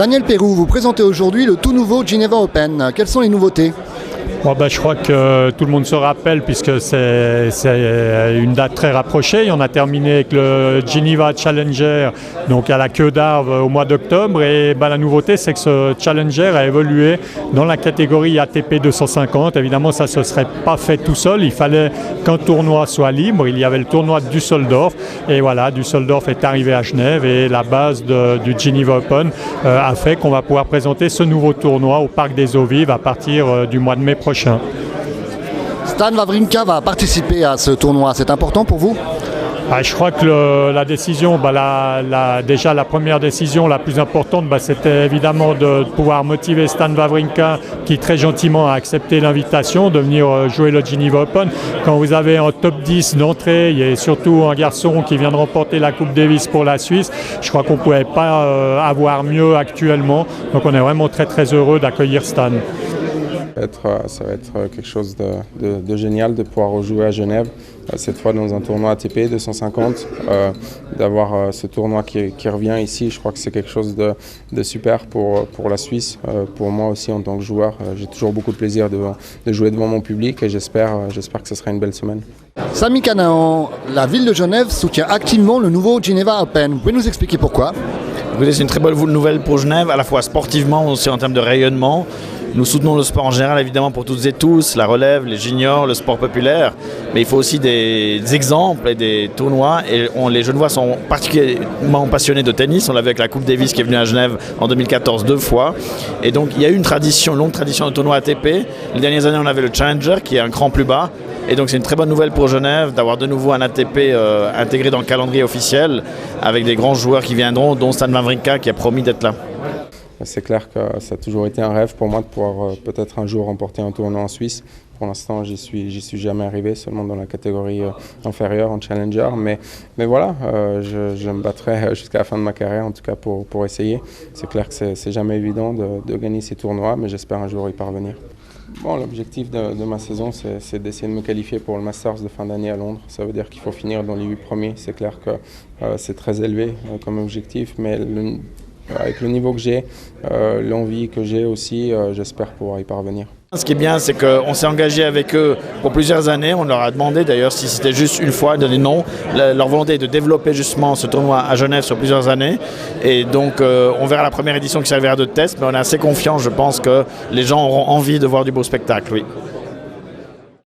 Daniel Pérou, vous présentez aujourd'hui le tout nouveau Geneva Open. Quelles sont les nouveautés ? Je crois que tout le monde se rappelle puisque c'est une date très rapprochée. On a terminé avec le Geneva Challenger, donc à la queue d'Arves au mois d'octobre. Et la nouveauté, c'est que ce Challenger a évolué dans la catégorie ATP 250. Évidemment, ça ne se serait pas fait tout seul. Il fallait qu'un tournoi soit libre. Il y avait le tournoi de Düsseldorf. Et voilà, Düsseldorf est arrivé à Genève. Et la base du Geneva Open a fait qu'on va pouvoir présenter ce nouveau tournoi au Parc des Eaux Vives à partir du mois de mai prochain. Stan Wawrinka va participer à ce tournoi, c'est important pour vous ? Je crois que la décision, déjà la première décision la plus importante, c'était évidemment de pouvoir motiver Stan Wawrinka qui très gentiment a accepté l'invitation de venir jouer le Geneva Open. Quand vous avez un top 10 d'entrée et surtout un garçon qui vient de remporter la Coupe Davis pour la Suisse, je crois qu'on ne pouvait pas avoir mieux actuellement. Donc on est vraiment très très heureux d'accueillir Stan. Ça va être quelque chose de génial de pouvoir rejouer à Genève, cette fois dans un tournoi ATP 250, d'avoir ce tournoi qui revient ici. Je crois que c'est quelque chose de super pour la Suisse, pour moi aussi en tant que joueur. J'ai toujours beaucoup de plaisir de jouer devant mon public et j'espère que ce sera une belle semaine. Samy Canaan, la ville de Genève soutient activement le nouveau Geneva Open. Vous pouvez nous expliquer pourquoi ? C'est une très bonne nouvelle pour Genève, à la fois sportivement, aussi en termes de rayonnement. Nous soutenons le sport en général, évidemment, pour toutes et tous, la relève, les juniors, le sport populaire. Mais il faut aussi des exemples et des tournois. Et les Genevois sont particulièrement passionnés de tennis. On l'a vu avec la Coupe Davis qui est venue à Genève en 2014 2 fois. Et donc, il y a eu une longue tradition de tournois ATP. Les dernières années, on avait le Challenger qui est un cran plus bas. Et donc, c'est une très bonne nouvelle pour Genève d'avoir de nouveau un ATP intégré dans le calendrier officiel avec des grands joueurs qui viendront, dont Stan Wawrinka qui a promis d'être là. C'est clair que ça a toujours été un rêve pour moi de pouvoir peut-être un jour remporter un tournoi en Suisse. Pour l'instant, j'y suis jamais arrivé, seulement dans la catégorie inférieure, en challenger. Mais voilà, je me battrai jusqu'à la fin de ma carrière, en tout cas pour essayer. C'est clair que c'est jamais évident de gagner ces tournois, mais j'espère un jour y parvenir. L'objectif de ma saison, c'est d'essayer de me qualifier pour le Masters de fin d'année à Londres. Ça veut dire qu'il faut finir dans les 8 premiers. C'est clair que c'est très élevé comme objectif, mais avec le niveau que j'ai, l'envie que j'ai aussi, j'espère pouvoir y parvenir. Ce qui est bien, c'est qu'on s'est engagé avec eux pour plusieurs années. On leur a demandé d'ailleurs si c'était juste une fois, de dire non. Leur volonté est de développer justement ce tournoi à Genève sur plusieurs années. Et donc on verra la première édition qui servira de test, mais on est assez confiant. Je pense que les gens auront envie de voir du beau spectacle, oui.